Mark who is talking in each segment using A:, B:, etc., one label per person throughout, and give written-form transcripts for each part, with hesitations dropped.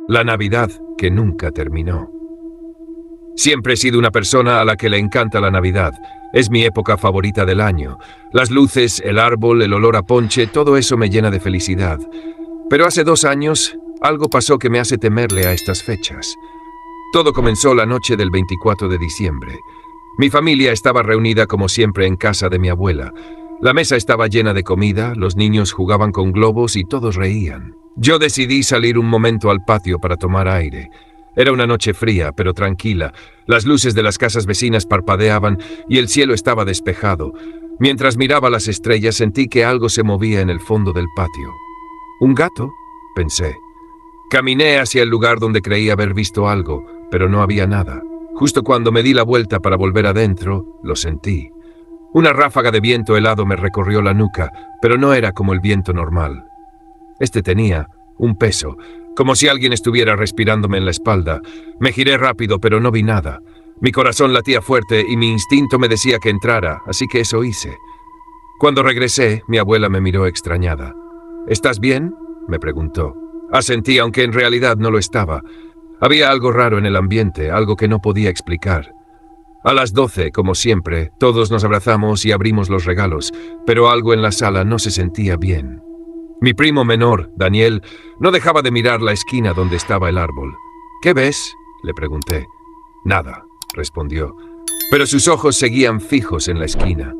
A: La Navidad que nunca terminó. Siempre he sido una persona a la que le encanta la Navidad. Es mi época favorita del año. Las luces, el árbol, el olor a ponche, todo eso me llena de felicidad. Pero hace 2 años, algo pasó que me hace temerle a estas fechas. Todo comenzó la noche del 24 de diciembre. Mi familia estaba reunida como siempre en casa de mi abuela. La mesa estaba llena de comida, los niños jugaban con globos y todos reían. Yo decidí salir un momento al patio para tomar aire. Era una noche fría, pero tranquila. Las luces de las casas vecinas parpadeaban y el cielo estaba despejado. Mientras miraba las estrellas sentí que algo se movía en el fondo del patio. ¿Un gato?, pensé. Caminé hacia el lugar donde creí haber visto algo, pero no había nada. Justo cuando me di la vuelta para volver adentro, lo sentí. Una ráfaga de viento helado me recorrió la nuca, pero no era como el viento normal. Este tenía un peso, como si alguien estuviera respirándome en la espalda. Me giré rápido, pero no vi nada. Mi corazón latía fuerte y mi instinto me decía que entrara, así que eso hice. Cuando regresé, mi abuela me miró extrañada. ¿Estás bien?, me preguntó. Asentí, aunque en realidad no lo estaba. Había algo raro en el ambiente, algo que no podía explicar. A las 12, como siempre, todos nos abrazamos y abrimos los regalos, pero algo en la sala no se sentía bien. Mi primo menor, Daniel, no dejaba de mirar la esquina donde estaba el árbol. ¿Qué ves?, le pregunté. Nada, respondió, pero sus ojos seguían fijos en la esquina.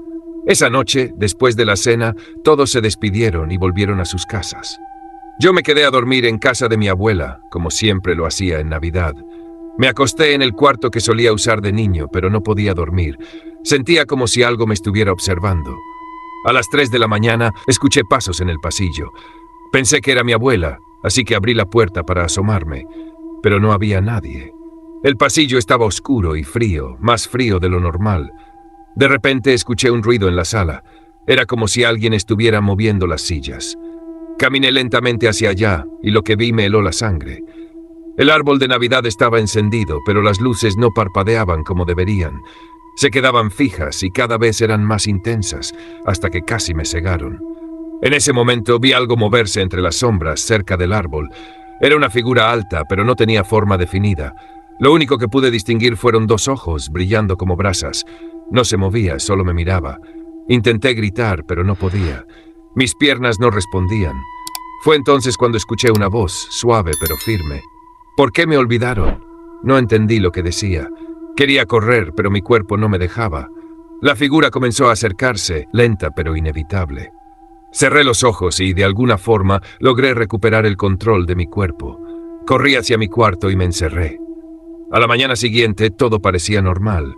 A: Esa noche, después de la cena, todos se despidieron y volvieron a sus casas. Yo me quedé a dormir en casa de mi abuela, como siempre lo hacía en Navidad. Me acosté en el cuarto que solía usar de niño, pero no podía dormir. Sentía como si algo me estuviera observando. A las 3 de la mañana escuché pasos en el pasillo. Pensé que era mi abuela, así que abrí la puerta para asomarme, pero no había nadie. El pasillo estaba oscuro y frío, más frío de lo normal. De repente escuché un ruido en la sala. Era como si alguien estuviera moviendo las sillas. Caminé lentamente hacia allá y lo que vi me heló la sangre. El árbol de Navidad estaba encendido, pero las luces no parpadeaban como deberían. Se quedaban fijas y cada vez eran más intensas, hasta que casi me cegaron. En ese momento vi algo moverse entre las sombras cerca del árbol. Era una figura alta, pero no tenía forma definida. Lo único que pude distinguir fueron 2 ojos, brillando como brasas. No se movía, solo me miraba. Intenté gritar, pero no podía. Mis piernas no respondían. Fue entonces cuando escuché una voz, suave pero firme. ¿Por qué me olvidaron? No entendí lo que decía. Quería correr, pero mi cuerpo no me dejaba. La figura comenzó a acercarse, lenta pero inevitable. Cerré los ojos y, de alguna forma, logré recuperar el control de mi cuerpo. Corrí hacia mi cuarto y me encerré. A la mañana siguiente, todo parecía normal.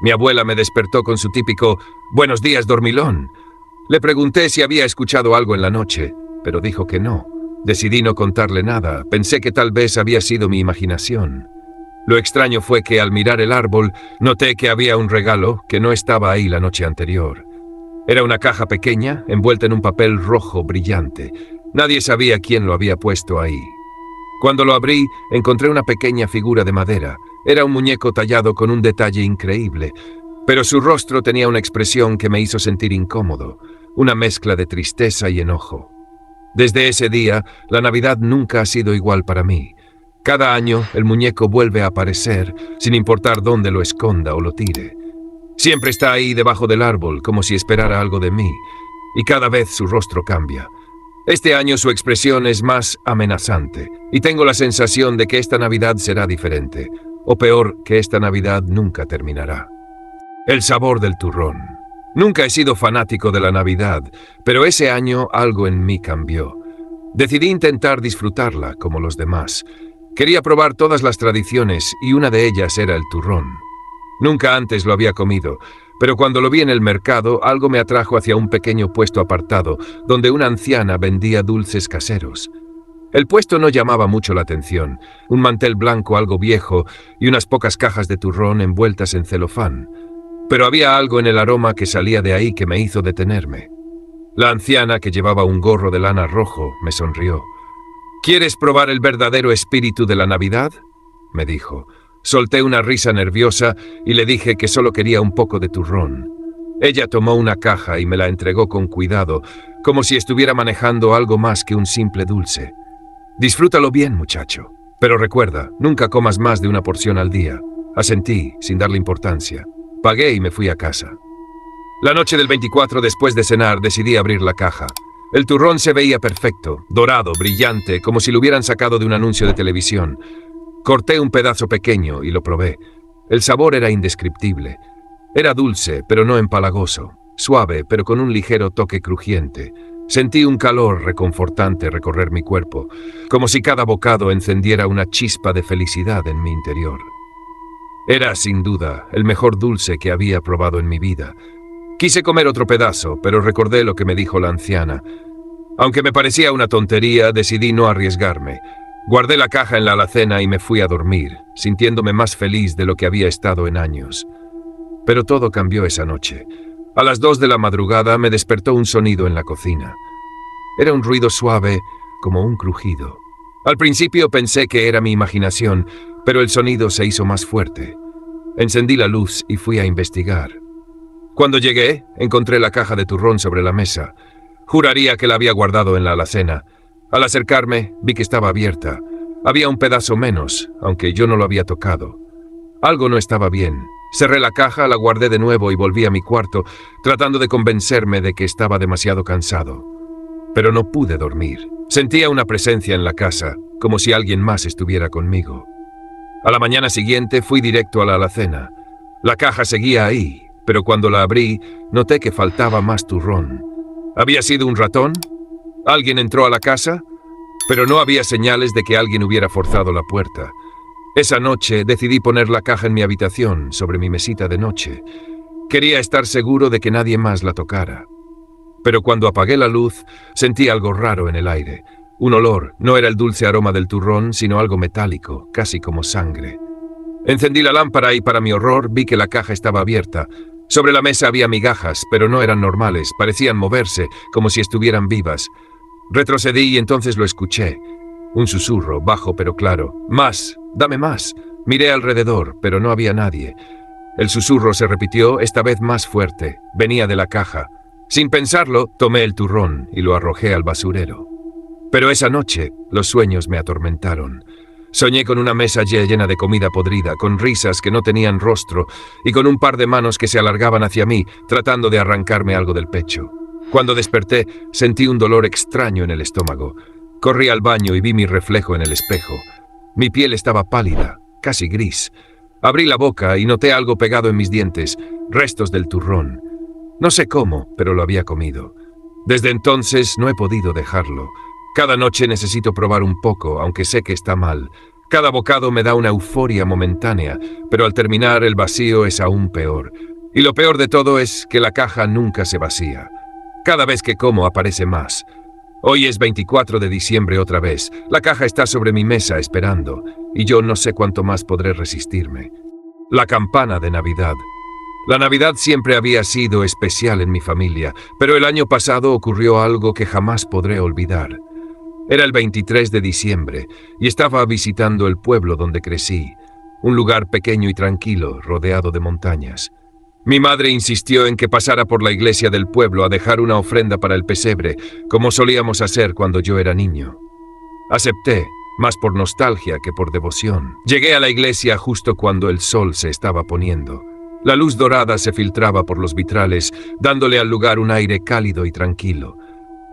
A: Mi abuela me despertó con su típico «Buenos días, dormilón». Le pregunté si había escuchado algo en la noche, pero dijo que no. Decidí no contarle nada. Pensé que tal vez había sido mi imaginación. Lo extraño fue que al mirar el árbol, noté que había un regalo que no estaba ahí la noche anterior. Era una caja pequeña, envuelta en un papel rojo brillante. Nadie sabía quién lo había puesto ahí. Cuando lo abrí, encontré una pequeña figura de madera. Era un muñeco tallado con un detalle increíble, pero su rostro tenía una expresión que me hizo sentir incómodo, una mezcla de tristeza y enojo. Desde ese día, la Navidad nunca ha sido igual para mí. Cada año, el muñeco vuelve a aparecer, sin importar dónde lo esconda o lo tire. Siempre está ahí debajo del árbol, como si esperara algo de mí, y cada vez su rostro cambia. Este año su expresión es más amenazante, y tengo la sensación de que esta Navidad será diferente, o peor, que esta Navidad nunca terminará. El sabor del turrón. Nunca he sido fanático de la Navidad, pero ese año algo en mí cambió. Decidí intentar disfrutarla como los demás. Quería probar todas las tradiciones y una de ellas era el turrón. Nunca antes lo había comido, pero cuando lo vi en el mercado, algo me atrajo hacia un pequeño puesto apartado, donde una anciana vendía dulces caseros. El puesto no llamaba mucho la atención, un mantel blanco algo viejo y unas pocas cajas de turrón envueltas en celofán. Pero había algo en el aroma que salía de ahí que me hizo detenerme. La anciana, que llevaba un gorro de lana rojo, me sonrió. ¿Quieres probar el verdadero espíritu de la Navidad?, me dijo. Solté una risa nerviosa y le dije que solo quería un poco de turrón. Ella tomó una caja y me la entregó con cuidado, como si estuviera manejando algo más que un simple dulce. «Disfrútalo bien, muchacho», Pero recuerda, nunca comas más de una porción al día. Asentí, sin darle importancia. Pagué y me fui a casa. La noche del 24, después de cenar, decidí abrir la caja. El turrón se veía perfecto, dorado, brillante, como si lo hubieran sacado de un anuncio de televisión. Corté un pedazo pequeño y lo probé. El sabor era indescriptible. Era dulce, pero no empalagoso. Suave, pero con un ligero toque crujiente. Sentí un calor reconfortante recorrer mi cuerpo, como si cada bocado encendiera una chispa de felicidad en mi interior. Era, sin duda, el mejor dulce que había probado en mi vida. Quise comer otro pedazo, pero recordé lo que me dijo la anciana. Aunque me parecía una tontería, decidí no arriesgarme. Guardé la caja en la alacena y me fui a dormir, sintiéndome más feliz de lo que había estado en años. Pero todo cambió esa noche. A las 2 de la madrugada me despertó un sonido en la cocina. Era un ruido suave, como un crujido. Al principio pensé que era mi imaginación, pero el sonido se hizo más fuerte. Encendí la luz y fui a investigar. Cuando llegué, encontré la caja de turrón sobre la mesa. Juraría que la había guardado en la alacena. Al acercarme, vi que estaba abierta. Había un pedazo menos, aunque yo no lo había tocado. Algo no estaba bien. Cerré la caja, la guardé de nuevo y volví a mi cuarto, tratando de convencerme de que estaba demasiado cansado. Pero no pude dormir. Sentía una presencia en la casa, como si alguien más estuviera conmigo. A la mañana siguiente fui directo a la alacena. La caja seguía ahí, pero cuando la abrí, noté que faltaba más turrón. ¿Había sido un ratón? ¿Alguien entró a la casa? Pero no había señales de que alguien hubiera forzado la puerta. Esa noche decidí poner la caja en mi habitación, sobre mi mesita de noche. Quería estar seguro de que nadie más la tocara. Pero cuando apagué la luz, sentí algo raro en el aire. Un olor, no era el dulce aroma del turrón, sino algo metálico, casi como sangre. Encendí la lámpara y, para mi horror, vi que la caja estaba abierta. Sobre la mesa había migajas, pero no eran normales, parecían moverse, como si estuvieran vivas. Retrocedí y entonces lo escuché. Un susurro, bajo pero claro. «Más, dame más». Miré alrededor, pero no había nadie. El susurro se repitió, esta vez más fuerte. Venía de la caja. Sin pensarlo, tomé el turrón y lo arrojé al basurero. Pero esa noche, los sueños me atormentaron. Soñé con una mesa llena de comida podrida, con risas que no tenían rostro y con un par de manos que se alargaban hacia mí, tratando de arrancarme algo del pecho. Cuando desperté, sentí un dolor extraño en el estómago. Corrí al baño y vi mi reflejo en el espejo. Mi piel estaba pálida, casi gris. Abrí la boca y noté algo pegado en mis dientes, restos del turrón. No sé cómo, pero lo había comido. Desde entonces no he podido dejarlo. Cada noche necesito probar un poco, aunque sé que está mal. Cada bocado me da una euforia momentánea, pero al terminar el vacío es aún peor. Y lo peor de todo es que la caja nunca se vacía. Cada vez que como aparece más. Hoy es 24 de diciembre otra vez. La caja está sobre mi mesa esperando, y yo no sé cuánto más podré resistirme. La campana de Navidad. La Navidad siempre había sido especial en mi familia, pero el año pasado ocurrió algo que jamás podré olvidar. Era el 23 de diciembre, y estaba visitando el pueblo donde crecí, un lugar pequeño y tranquilo, rodeado de montañas. Mi madre insistió en que pasara por la iglesia del pueblo a dejar una ofrenda para el pesebre, como solíamos hacer cuando yo era niño. Acepté, más por nostalgia que por devoción. Llegué a la iglesia justo cuando el sol se estaba poniendo. La luz dorada se filtraba por los vitrales, dándole al lugar un aire cálido y tranquilo.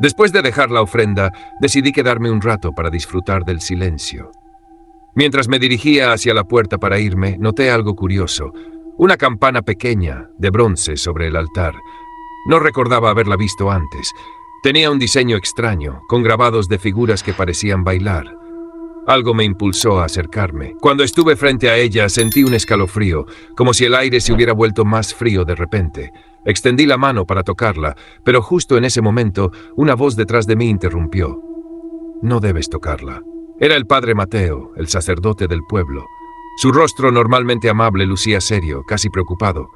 A: Después de dejar la ofrenda, decidí quedarme un rato para disfrutar del silencio. Mientras me dirigía hacia la puerta para irme, noté algo curioso. Una campana pequeña, de bronce, sobre el altar. No recordaba haberla visto antes. Tenía un diseño extraño, con grabados de figuras que parecían bailar. Algo me impulsó a acercarme. Cuando estuve frente a ella, sentí un escalofrío, como si el aire se hubiera vuelto más frío de repente. Extendí la mano para tocarla, pero justo en ese momento, una voz detrás de mí interrumpió. «No debes tocarla». Era el padre Mateo, el sacerdote del pueblo. Su rostro, normalmente amable, lucía serio, casi preocupado.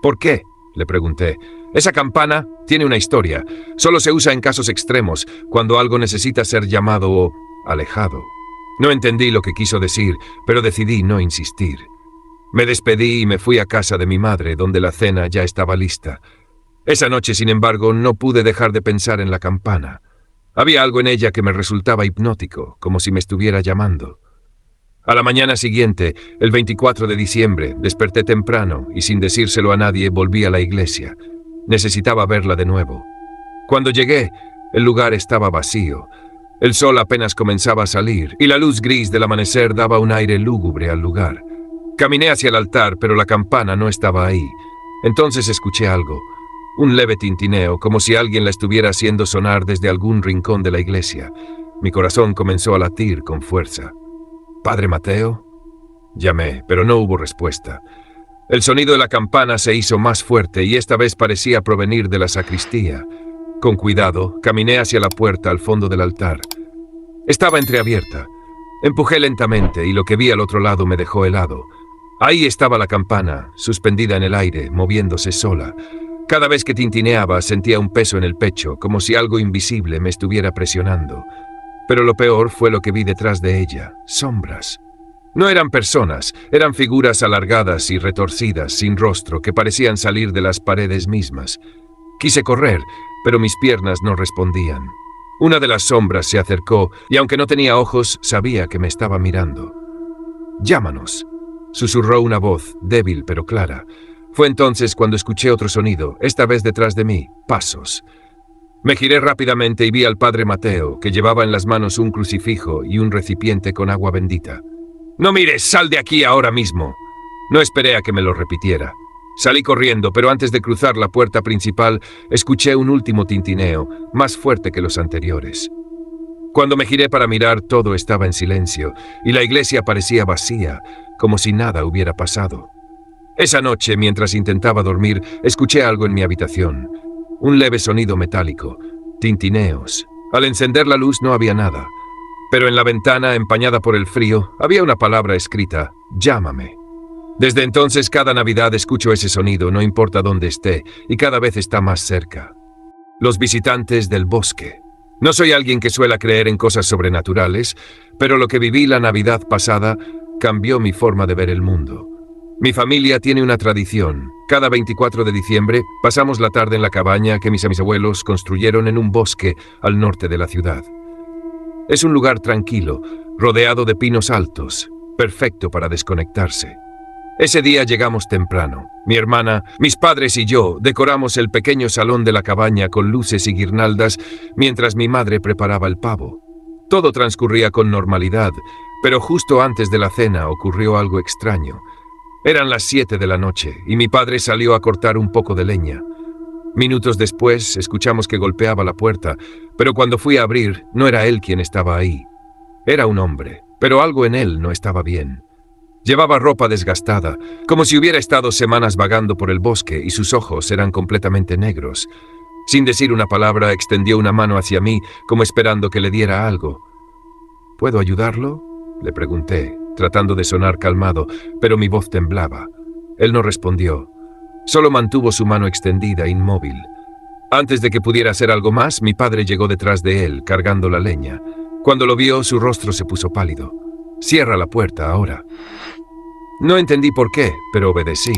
A: «¿Por qué?», le pregunté. «Esa campana tiene una historia. Solo se usa en casos extremos, cuando algo necesita ser llamado o alejado». No entendí lo que quiso decir, pero decidí no insistir. Me despedí y me fui a casa de mi madre, donde la cena ya estaba lista. Esa noche, sin embargo, no pude dejar de pensar en la campana. Había algo en ella que me resultaba hipnótico, como si me estuviera llamando. A la mañana siguiente, el 24 de diciembre, desperté temprano y sin decírselo a nadie volví a la iglesia. Necesitaba verla de nuevo. Cuando llegué, el lugar estaba vacío. El sol apenas comenzaba a salir y la luz gris del amanecer daba un aire lúgubre al lugar. Caminé hacia el altar, pero la campana no estaba ahí. Entonces escuché algo, un leve tintineo, como si alguien la estuviera haciendo sonar desde algún rincón de la iglesia. Mi corazón comenzó a latir con fuerza. «¿Padre Mateo?» Llamé, pero no hubo respuesta. El sonido de la campana se hizo más fuerte y esta vez parecía provenir de la sacristía. Con cuidado, caminé hacia la puerta al fondo del altar. Estaba entreabierta. Empujé lentamente y lo que vi al otro lado me dejó helado. Ahí estaba la campana, suspendida en el aire, moviéndose sola. Cada vez que tintineaba sentía un peso en el pecho, como si algo invisible me estuviera presionando. Pero lo peor fue lo que vi detrás de ella, sombras. No eran personas, eran figuras alargadas y retorcidas, sin rostro, que parecían salir de las paredes mismas. Quise correr, pero mis piernas no respondían. Una de las sombras se acercó y aunque no tenía ojos, sabía que me estaba mirando. «Llámanos», susurró una voz, débil pero clara. Fue entonces cuando escuché otro sonido, esta vez detrás de mí, pasos. Me giré rápidamente y vi al padre Mateo, que llevaba en las manos un crucifijo y un recipiente con agua bendita. «No mires, sal de aquí ahora mismo». No esperé a que me lo repitiera. Salí corriendo, pero antes de cruzar la puerta principal, escuché un último tintineo, más fuerte que los anteriores. Cuando me giré para mirar, todo estaba en silencio, y la iglesia parecía vacía, como si nada hubiera pasado. Esa noche, mientras intentaba dormir, escuché algo en mi habitación. Un leve sonido metálico, tintineos. Al encender la luz no había nada. Pero en la ventana, empañada por el frío, había una palabra escrita: «Llámame». Desde entonces, cada Navidad escucho ese sonido, no importa dónde esté, y cada vez está más cerca. Los visitantes del bosque. No soy alguien que suele creer en cosas sobrenaturales, pero lo que viví la Navidad pasada cambió mi forma de ver el mundo. Mi familia tiene una tradición. Cada 24 de diciembre pasamos la tarde en la cabaña que mis abuelos construyeron en un bosque al norte de la ciudad. Es un lugar tranquilo, rodeado de pinos altos, perfecto para desconectarse. Ese día llegamos temprano. Mi hermana, mis padres y yo decoramos el pequeño salón de la cabaña con luces y guirnaldas mientras mi madre preparaba el pavo. Todo transcurría con normalidad, pero justo antes de la cena ocurrió algo extraño. Eran las 7 de la noche y mi padre salió a cortar un poco de leña. Minutos después escuchamos que golpeaba la puerta, pero cuando fui a abrir no era él quien estaba ahí. Era un hombre, pero algo en él no estaba bien. Llevaba ropa desgastada, como si hubiera estado semanas vagando por el bosque y sus ojos eran completamente negros. Sin decir una palabra, extendió una mano hacia mí, como esperando que le diera algo. ¿Puedo ayudarlo?, le pregunté, tratando de sonar calmado, pero mi voz temblaba. Él no respondió. Solo mantuvo su mano extendida, inmóvil. Antes de que pudiera hacer algo más, mi padre llegó detrás de él, cargando la leña. Cuando lo vio, su rostro se puso pálido. «Cierra la puerta ahora». No entendí por qué, pero obedecí.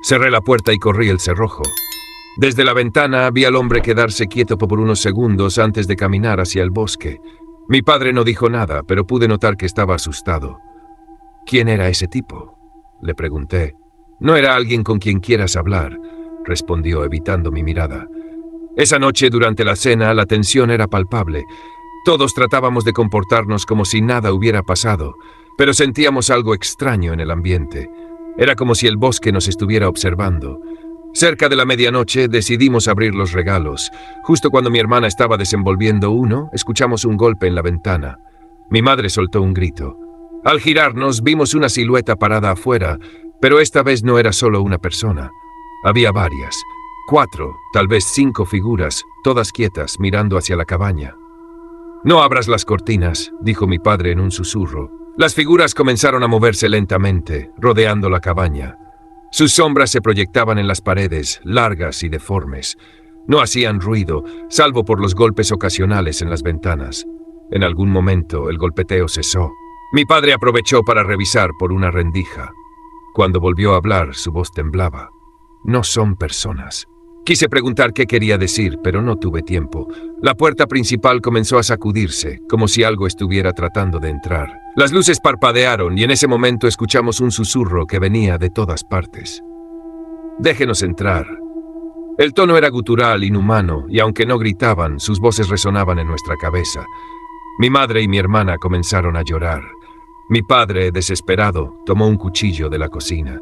A: Cerré la puerta y corrí el cerrojo. Desde la ventana vi al hombre quedarse quieto por unos segundos antes de caminar hacia el bosque. Mi padre no dijo nada, pero pude notar que estaba asustado. «¿Quién era ese tipo?», le pregunté. «No era alguien con quien quieras hablar», respondió, evitando mi mirada. Esa noche, durante la cena, la tensión era palpable. Todos tratábamos de comportarnos como si nada hubiera pasado, pero sentíamos algo extraño en el ambiente. Era como si el bosque nos estuviera observando. Cerca de la medianoche decidimos abrir los regalos. Justo cuando mi hermana estaba desenvolviendo uno, escuchamos un golpe en la ventana. Mi madre soltó un grito. Al girarnos, vimos una silueta parada afuera, pero esta vez no era solo una persona. Había varias, 4, tal vez 5 figuras, todas quietas, mirando hacia la cabaña. «No abras las cortinas», dijo mi padre en un susurro. Las figuras comenzaron a moverse lentamente, rodeando la cabaña. Sus sombras se proyectaban en las paredes, largas y deformes. No hacían ruido, salvo por los golpes ocasionales en las ventanas. En algún momento el golpeteo cesó. Mi padre aprovechó para revisar por una rendija. Cuando volvió a hablar, su voz temblaba. «No son personas». Quise preguntar qué quería decir, pero no tuve tiempo. La puerta principal comenzó a sacudirse, como si algo estuviera tratando de entrar. Las luces parpadearon y en ese momento escuchamos un susurro que venía de todas partes. «Déjenos entrar». El tono era gutural, inhumano, y aunque no gritaban, sus voces resonaban en nuestra cabeza. Mi madre y mi hermana comenzaron a llorar. Mi padre, desesperado, tomó un cuchillo de la cocina.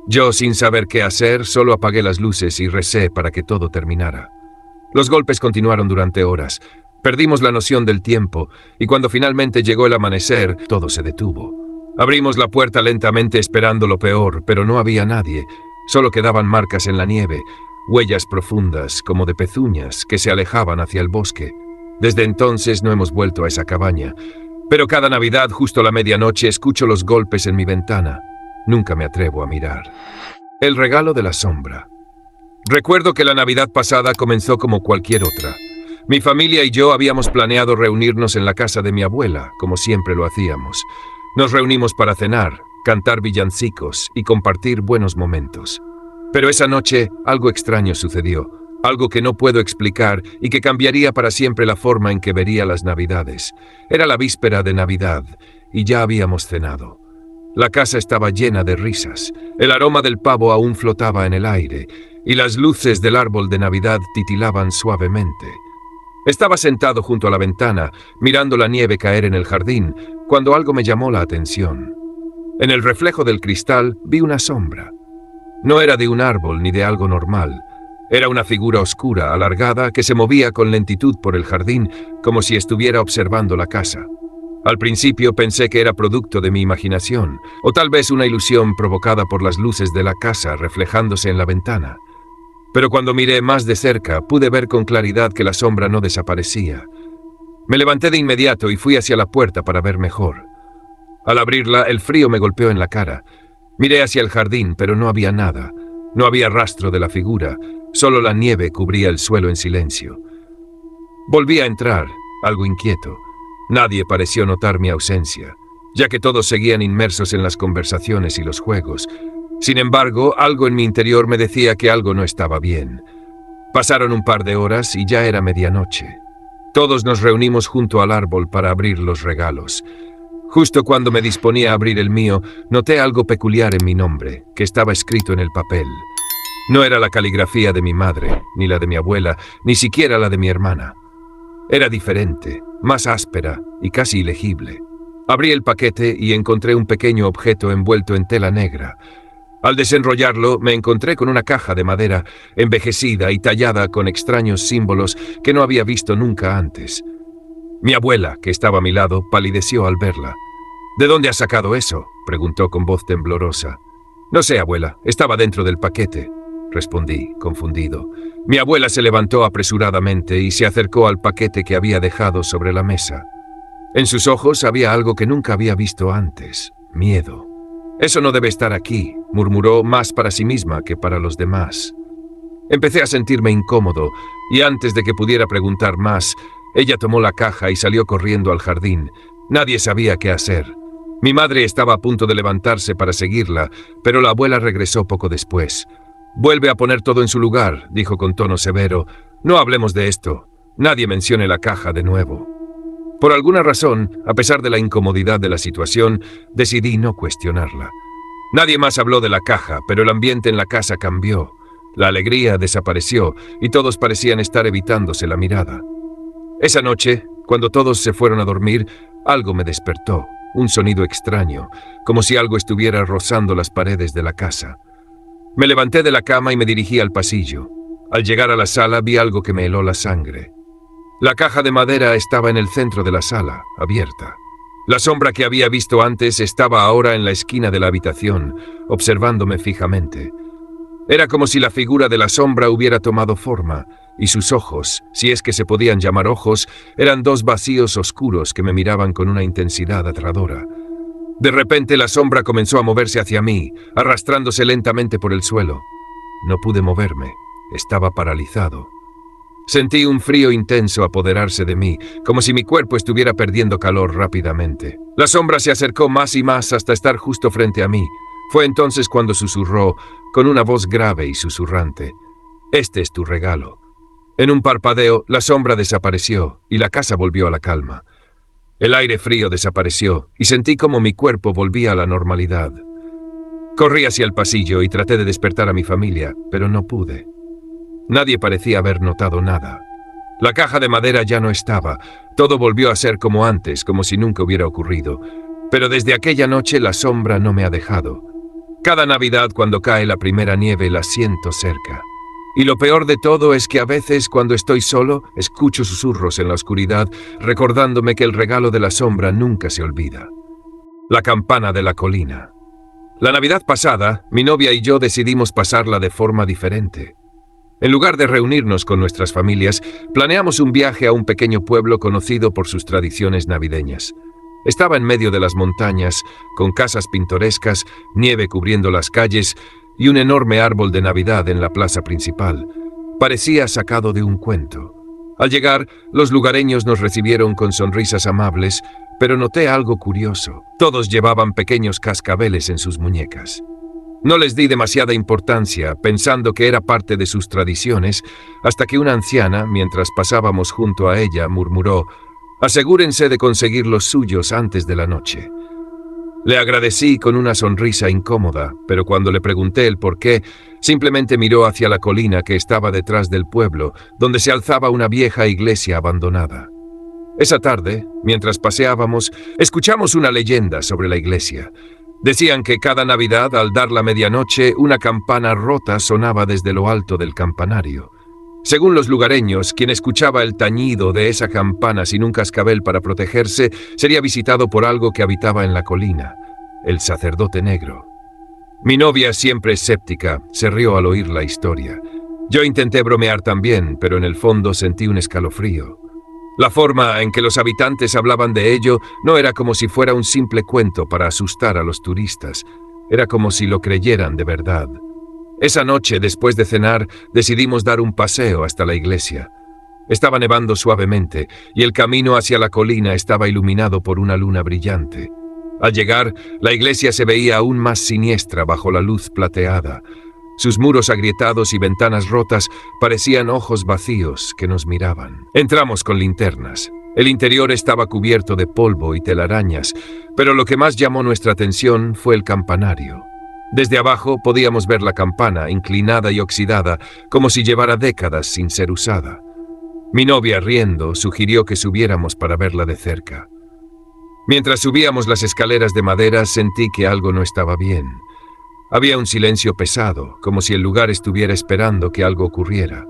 A: Yo, sin saber qué hacer, solo apagué las luces y recé para que todo terminara. Los golpes continuaron durante horas. Perdimos la noción del tiempo, y cuando finalmente llegó el amanecer, todo se detuvo. Abrimos la puerta lentamente esperando lo peor, pero no había nadie. Solo quedaban marcas en la nieve, huellas profundas, como de pezuñas, que se alejaban hacia el bosque. Desde entonces no hemos vuelto a esa cabaña, pero cada Navidad, justo a la medianoche, escucho los golpes en mi ventana. Nunca me atrevo a mirar. El regalo de la sombra. Recuerdo que la Navidad pasada comenzó como cualquier otra. Mi familia y yo habíamos planeado reunirnos en la casa de mi abuela, como siempre lo hacíamos. Nos reunimos para cenar, cantar villancicos y compartir buenos momentos. Pero esa noche algo extraño sucedió, algo que no puedo explicar y que cambiaría para siempre la forma en que vería las Navidades. Era la víspera de Navidad y ya habíamos cenado. La casa estaba llena de risas, el aroma del pavo aún flotaba en el aire y las luces del árbol de Navidad titilaban suavemente. Estaba sentado junto a la ventana, mirando la nieve caer en el jardín, cuando algo me llamó la atención. En el reflejo del cristal vi una sombra. No era de un árbol ni de algo normal. Era una figura oscura, alargada, que se movía con lentitud por el jardín, como si estuviera observando la casa. Al principio pensé que era producto de mi imaginación, o tal vez una ilusión provocada por las luces de la casa reflejándose en la ventana. Pero cuando miré más de cerca, pude ver con claridad que la sombra no desaparecía. Me levanté de inmediato y fui hacia la puerta para ver mejor. Al abrirla, el frío me golpeó en la cara. Miré hacia el jardín, pero no había nada. No había rastro de la figura, solo la nieve cubría el suelo en silencio. Volví a entrar, algo inquieto. Nadie pareció notar mi ausencia, ya que todos seguían inmersos en las conversaciones y los juegos. Sin embargo, algo en mi interior me decía que algo no estaba bien. Pasaron un par de horas y ya era medianoche. Todos nos reunimos junto al árbol para abrir los regalos. Justo cuando me disponía a abrir el mío, noté algo peculiar en mi nombre, que estaba escrito en el papel. No era la caligrafía de mi madre, ni la de mi abuela, ni siquiera la de mi hermana. Era diferente, más áspera y casi ilegible. Abrí el paquete y encontré un pequeño objeto envuelto en tela negra. Al desenrollarlo, me encontré con una caja de madera, envejecida y tallada con extraños símbolos que no había visto nunca antes. Mi abuela, que estaba a mi lado, palideció al verla. «¿De dónde has sacado eso?», preguntó con voz temblorosa. «No sé, abuela, estaba dentro del paquete», respondí, confundido. Mi abuela se levantó apresuradamente y se acercó al paquete que había dejado sobre la mesa. En sus ojos había algo que nunca había visto antes: miedo. «Eso no debe estar aquí», murmuró, más para sí misma que para los demás. Empecé a sentirme incómodo, y antes de que pudiera preguntar más, ella tomó la caja y salió corriendo al jardín. Nadie sabía qué hacer. Mi madre estaba a punto de levantarse para seguirla, pero la abuela regresó poco después. «Vuelve a poner todo en su lugar», dijo con tono severo. «No hablemos de esto. Nadie mencione la caja de nuevo». Por alguna razón, a pesar de la incomodidad de la situación, decidí no cuestionarla. Nadie más habló de la caja, pero el ambiente en la casa cambió. La alegría desapareció y todos parecían estar evitándose la mirada. Esa noche, cuando todos se fueron a dormir, algo me despertó, un sonido extraño, como si algo estuviera rozando las paredes de la casa. Me levanté de la cama y me dirigí al pasillo. Al llegar a la sala vi algo que me heló la sangre. La caja de madera estaba en el centro de la sala, abierta. La sombra que había visto antes estaba ahora en la esquina de la habitación, observándome fijamente. Era como si la figura de la sombra hubiera tomado forma, y sus ojos, si es que se podían llamar ojos, eran dos vacíos oscuros que me miraban con una intensidad aterradora. De repente la sombra comenzó a moverse hacia mí, arrastrándose lentamente por el suelo. No pude moverme, estaba paralizado. Sentí un frío intenso apoderarse de mí, como si mi cuerpo estuviera perdiendo calor rápidamente. La sombra se acercó más y más hasta estar justo frente a mí. Fue entonces cuando susurró, con una voz grave y susurrante: «Este es tu regalo». En un parpadeo, la sombra desapareció y la casa volvió a la calma. El aire frío desapareció y sentí como mi cuerpo volvía a la normalidad. Corrí hacia el pasillo y traté de despertar a mi familia, pero no pude. Nadie parecía haber notado nada. La caja de madera ya no estaba. Todo volvió a ser como antes, como si nunca hubiera ocurrido. Pero desde aquella noche la sombra no me ha dejado. Cada Navidad, cuando cae la primera nieve, la siento cerca. Y lo peor de todo es que a veces, cuando estoy solo, escucho susurros en la oscuridad, recordándome que el regalo de la sombra nunca se olvida. La campana de la colina. La Navidad pasada, mi novia y yo decidimos pasarla de forma diferente. En lugar de reunirnos con nuestras familias, planeamos un viaje a un pequeño pueblo conocido por sus tradiciones navideñas. Estaba en medio de las montañas, con casas pintorescas, nieve cubriendo las calles y un enorme árbol de Navidad en la plaza principal. Parecía sacado de un cuento. Al llegar, los lugareños nos recibieron con sonrisas amables, pero noté algo curioso. Todos llevaban pequeños cascabeles en sus muñecas. No les di demasiada importancia, pensando que era parte de sus tradiciones, hasta que una anciana, mientras pasábamos junto a ella, murmuró: «Asegúrense de conseguir los suyos antes de la noche». Le agradecí con una sonrisa incómoda, pero cuando le pregunté el por qué, simplemente miró hacia la colina que estaba detrás del pueblo, donde se alzaba una vieja iglesia abandonada. Esa tarde, mientras paseábamos, escuchamos una leyenda sobre la iglesia. Decían que cada Navidad, al dar la medianoche, una campana rota sonaba desde lo alto del campanario. Según los lugareños, quien escuchaba el tañido de esa campana sin un cascabel para protegerse, sería visitado por algo que habitaba en la colina, el sacerdote negro. Mi novia, siempre escéptica, se rió al oír la historia. Yo intenté bromear también, pero en el fondo sentí un escalofrío. La forma en que los habitantes hablaban de ello no era como si fuera un simple cuento para asustar a los turistas, era como si lo creyeran de verdad. Esa noche, después de cenar, decidimos dar un paseo hasta la iglesia. Estaba nevando suavemente y el camino hacia la colina estaba iluminado por una luna brillante. Al llegar, la iglesia se veía aún más siniestra bajo la luz plateada. Sus muros agrietados y ventanas rotas parecían ojos vacíos que nos miraban. Entramos con linternas. El interior estaba cubierto de polvo y telarañas, pero lo que más llamó nuestra atención fue el campanario. Desde abajo podíamos ver la campana, inclinada y oxidada, como si llevara décadas sin ser usada. Mi novia, riendo, sugirió que subiéramos para verla de cerca. Mientras subíamos las escaleras de madera, sentí que algo no estaba bien. Había un silencio pesado, como si el lugar estuviera esperando que algo ocurriera.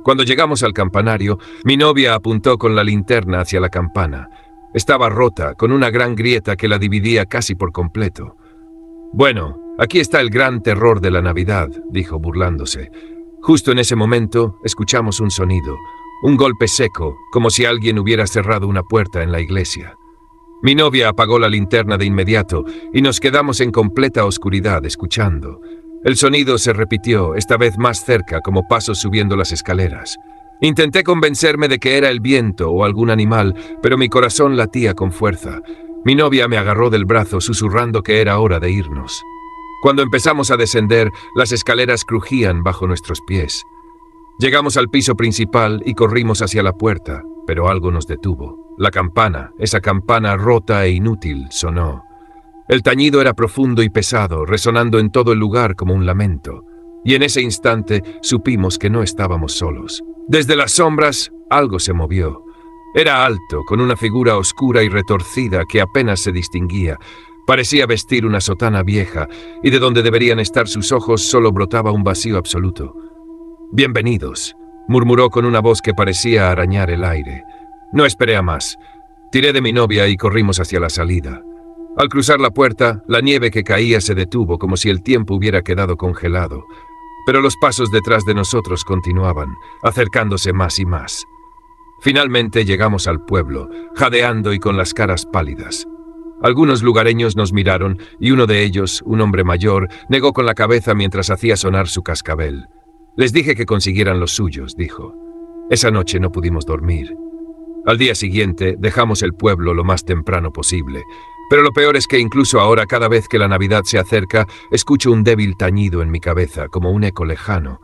A: Cuando llegamos al campanario, mi novia apuntó con la linterna hacia la campana. Estaba rota, con una gran grieta que la dividía casi por completo. «Bueno, aquí está el gran terror de la Navidad», dijo burlándose. Justo en ese momento, escuchamos un sonido, un golpe seco, como si alguien hubiera cerrado una puerta en la iglesia. Mi novia apagó la linterna de inmediato y nos quedamos en completa oscuridad escuchando. El sonido se repitió, esta vez más cerca, como pasos subiendo las escaleras. Intenté convencerme de que era el viento o algún animal, pero mi corazón latía con fuerza. Mi novia me agarró del brazo, susurrando que era hora de irnos. Cuando empezamos a descender, las escaleras crujían bajo nuestros pies. Llegamos al piso principal y corrimos hacia la puerta, pero algo nos detuvo. La campana, esa campana rota e inútil, sonó. El tañido era profundo y pesado, resonando en todo el lugar como un lamento. Y en ese instante supimos que no estábamos solos. Desde las sombras, algo se movió. Era alto, con una figura oscura y retorcida que apenas se distinguía. Parecía vestir una sotana vieja, y de donde deberían estar sus ojos solo brotaba un vacío absoluto. «Bienvenidos», murmuró con una voz que parecía arañar el aire. No esperé a más. Tiré de mi novia y corrimos hacia la salida. Al cruzar la puerta, la nieve que caía se detuvo como si el tiempo hubiera quedado congelado. Pero los pasos detrás de nosotros continuaban, acercándose más y más. Finalmente llegamos al pueblo, jadeando y con las caras pálidas. Algunos lugareños nos miraron y uno de ellos, un hombre mayor, negó con la cabeza mientras hacía sonar su cascabel. Les dije que consiguieran los suyos, dijo. Esa noche no pudimos dormir. Al día siguiente dejamos el pueblo lo más temprano posible, pero lo peor es que incluso ahora, cada vez que la Navidad se acerca, escucho un débil tañido en mi cabeza, como un eco lejano,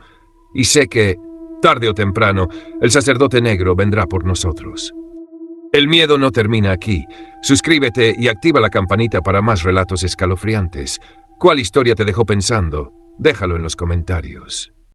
A: y sé que, tarde o temprano, el sacerdote negro vendrá por nosotros. El miedo no termina aquí. Suscríbete y activa la campanita para más relatos escalofriantes. ¿Cuál historia te dejó pensando? Déjalo en los comentarios.